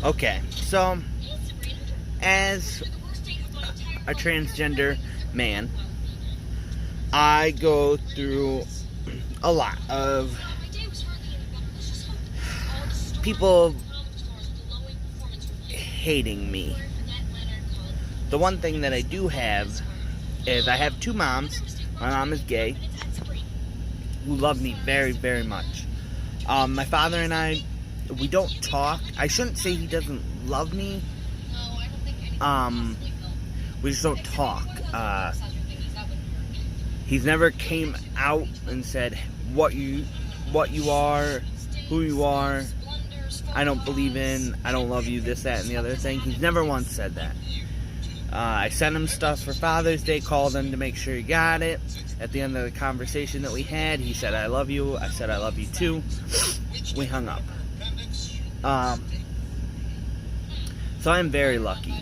Okay, so as a transgender man, I go through a lot of people hating me. The one thing that I do have is I have two moms. My mom is gay, who love me very, very much. My father and I, we don't talk. I shouldn't say he doesn't love me. We just don't talk. He's never came out and said what you are, who you are. I don't believe in, I don't love you, this, that, and the other thing. He's never once said that. I sent him stuff for Father's Day, called him to make sure he got it. At the end of the conversation that we had, he said, I love you. I said, I love you too. We hung up. So I'm very lucky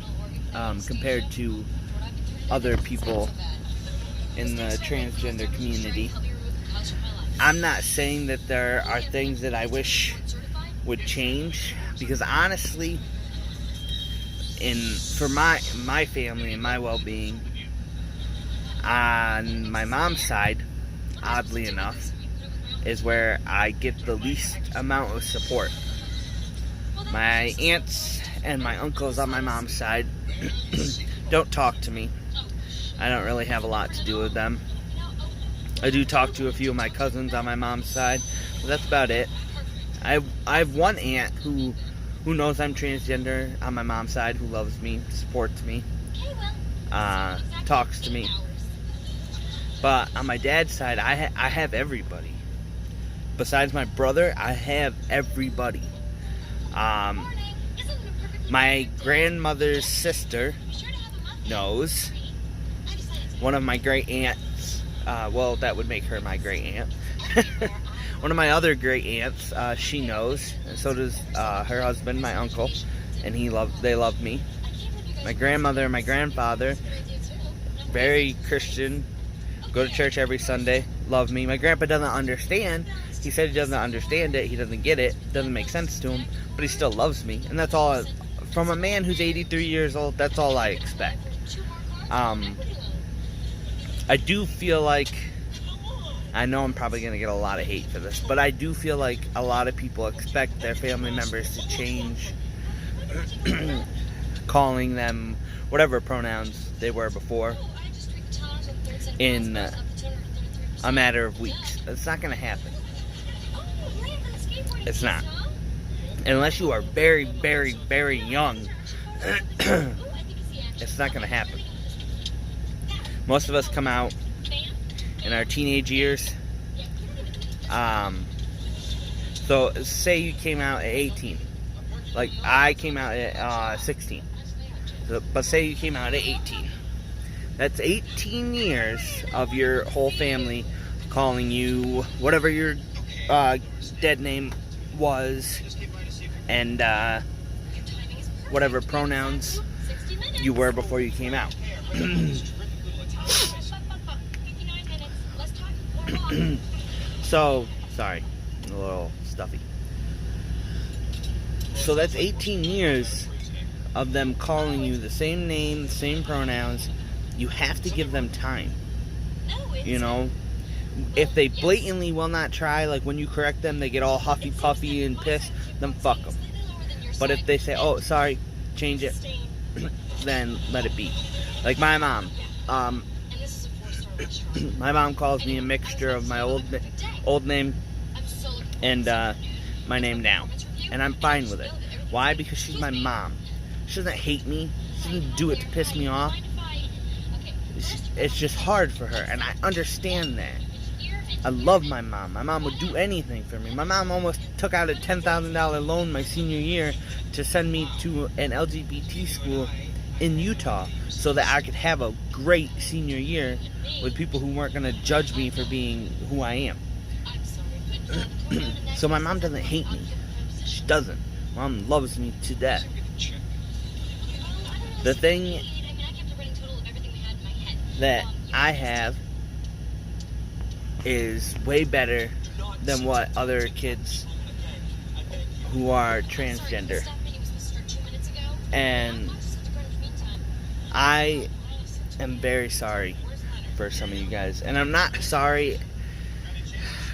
compared to other people in the transgender community. I'm not saying that there are things that I wish would change, because honestly, for my family and my well-being, on my mom's side, oddly enough, is where I get the least amount of support. My aunts and my uncles on my mom's side don't talk to me. I don't really have a lot to do with them. I do talk to a few of my cousins on my mom's side, but that's about it. I have one aunt who knows I'm transgender on my mom's side, who loves me, supports me, talks to me. But on my dad's side, I have everybody. Besides my brother, I have everybody. My grandmother's sister knows. One of my great aunts, well, that would make her my great aunt. One of my other great aunts, she knows, and so does her husband, my uncle, and they love me. My grandmother and my grandfather, very Christian, go to church every Sunday, love me. My grandpa doesn't understand. He said he doesn't understand it, he doesn't get it, doesn't make sense to him, but he still loves me, and that's all. From a man who's 83 years old, that's all I expect. I do feel like, I know I'm probably going to get a lot of hate for this, but I do feel like a lot of people expect their family members to change, calling them whatever pronouns they were before, in a matter of weeks. It's not going to happen. It's not. Unless you are very, very, very young, it's not going to happen. Most of us come out in our teenage years. So say you came out at 18. Like I came out at 16. But say you came out at 18. That's 18 years of your whole family calling you whatever your dead name was, and whatever pronouns you were before you came out. So, sorry, a little stuffy. So that's 18 years of them calling you the same name, the same pronouns. You have to give them time. You know, if they blatantly will not try, like when you correct them, they get all huffy puffy and pissed, then fuck them. But if they say, oh, sorry, change it, then let it be. Like my mom. My mom calls me a mixture of my old name and my name now. And I'm fine with it. Why? Because she's my mom. She doesn't hate me. She doesn't do it to piss me off. It's just hard for her, and I understand that. I love my mom. My mom would do anything for me. My mom almost took out a $10,000 loan my senior year to send me to an LGBT school in Utah so that I could have a great senior year with people who weren't going to judge me for being who I am. So my mom doesn't hate me. She doesn't. Mom loves me to death. The thing that I have is way better than what other kids who are transgender And I am very sorry for some of you guys. And I'm not sorry,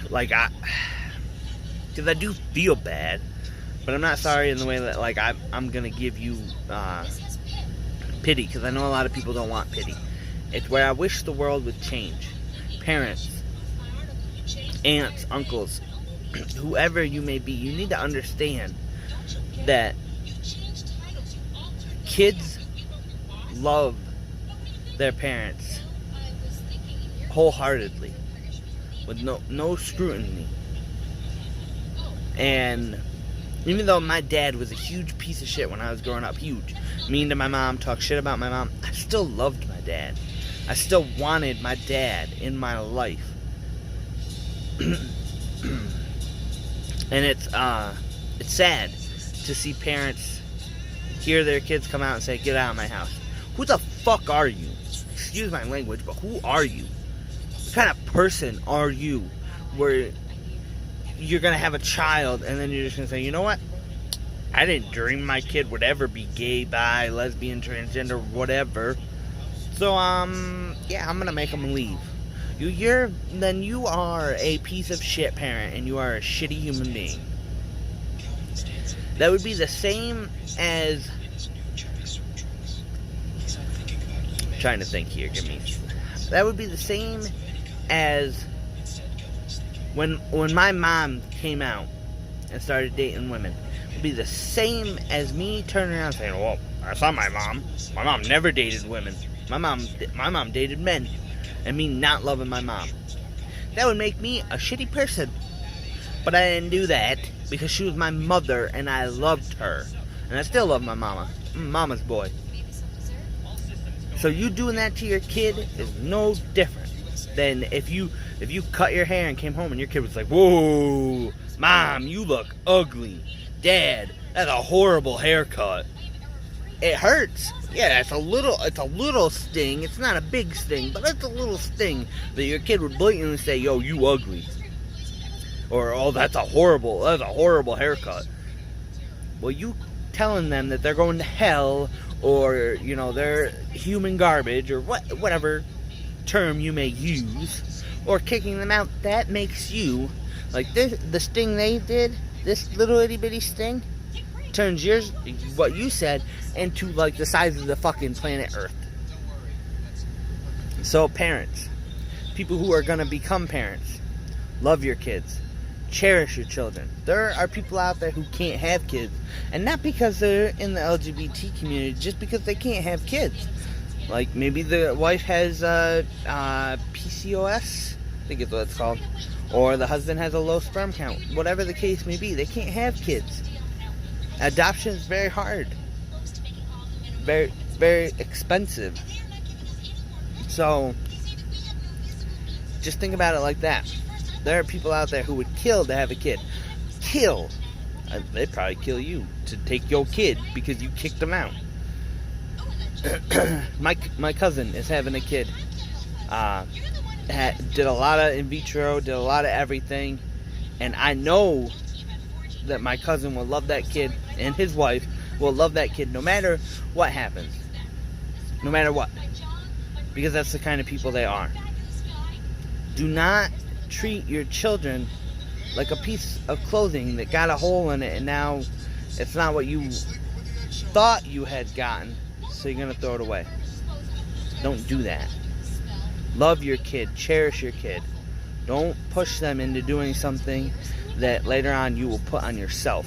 because I do feel bad. But I'm not sorry in the way that, I'm going to give you pity. Because I know a lot of people don't want pity. It's where I wish the world would change. Parents, aunts, uncles, whoever you may be, you need to understand that kids love their parents wholeheartedly, with no scrutiny. And even though my dad was a huge piece of shit when I was growing up, huge, mean to my mom, talk shit about my mom, I still loved my dad. I still wanted my dad in my life. And it's sad to see parents hear their kids come out and say, "Get out of my house." Who the fuck are you? Excuse my language, but who are you? What kind of person are you where you're going to have a child and then you're just going to say, "You know what? I didn't dream my kid would ever be gay, bi, lesbian, transgender, whatever. So, yeah, I'm going to make him leave." Then you are a piece of shit parent, and you are a shitty human being. That would be the same as... I'm trying to think here, that would be the same as when my mom came out and started dating women. It would be the same as me turning around and saying, "Well, that's not my mom. My mom never dated women. My mom dated men." And me not loving my mom. That would make me a shitty person. But I didn't do that because she was my mother and I loved her. And I still love my mama. I'm mama's boy. So you doing that to your kid is no different than if you cut your hair and came home and your kid was like, "Whoa, Mom, you look ugly. Dad, that's a horrible haircut." It hurts. Yeah, it's a little sting. It's not a big sting, but it's a little sting that your kid would blatantly say, "Yo, you ugly." Or, "Oh, that's a horrible haircut." Well, you telling them that they're going to hell, or, they're human garbage, or whatever term you may use, or kicking them out, that makes you, the sting they did, this little itty bitty sting, turns what you said into the size of the fucking planet Earth. So parents, people who are going to become parents, love your kids, cherish your children. There are people out there who can't have kids, and not because they're in the LGBT community, just because they can't have kids. Maybe the wife has PCOS, I think is what it's called, or the husband has a low sperm count. Whatever the case may be, they can't have kids. Adoption is very hard. Very, very expensive. So, just think about it like that. There are people out there who would kill to have a kid. Kill. They'd probably kill you to take your kid because you kicked them out. My cousin is having a kid. Did a lot of in vitro, did a lot of everything. And I know that my cousin will love that kid, and his wife will love that kid no matter what happens. No matter what. Because that's the kind of people they are. Do not treat your children like a piece of clothing that got a hole in it and now it's not what you thought you had gotten, so you're going to throw it away. Don't do that. Love your kid. Cherish your kid. Don't push them into doing something that later on you will put on yourself.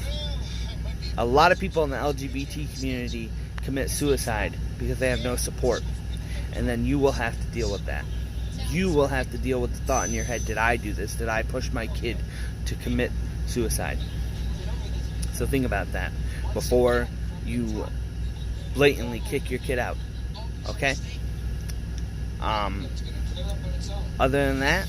A lot of people in the LGBT community commit suicide because they have no support. And then you will have to deal with that. You will have to deal with the thought in your head, did I do this? Did I push my kid to commit suicide? So think about that before you blatantly kick your kid out. Okay? Other than that,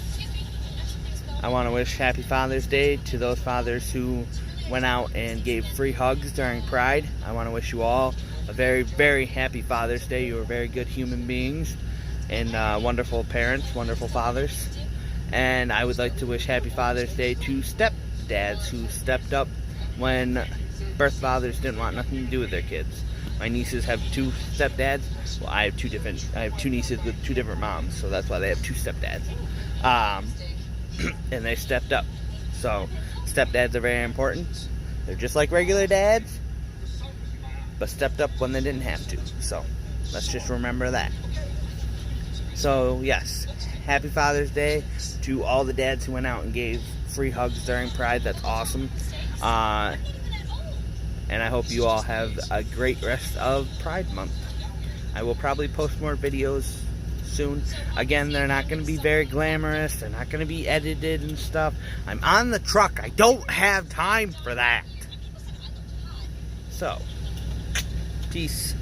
I want to wish Happy Father's Day to those fathers who went out and gave free hugs during Pride. I want to wish you all a very, very happy Father's Day. You are very good human beings and wonderful parents, wonderful fathers. And I would like to wish Happy Father's Day to stepdads who stepped up when birth fathers didn't want nothing to do with their kids. My nieces have 2 stepdads. Well, I have 2 nieces with 2 different moms, so that's why they have 2 stepdads. And they stepped up. So stepdads are very important. They're just like regular dads, but stepped up when they didn't have to. So let's just remember that. So yes, happy Father's Day to all the dads who went out and gave free hugs during Pride. That's awesome. And I hope you all have a great rest of Pride Month. I will probably post more videos soon. Again, they're not going to be very glamorous. They're not going to be edited and stuff. I'm on the truck. I don't have time for that. So, peace.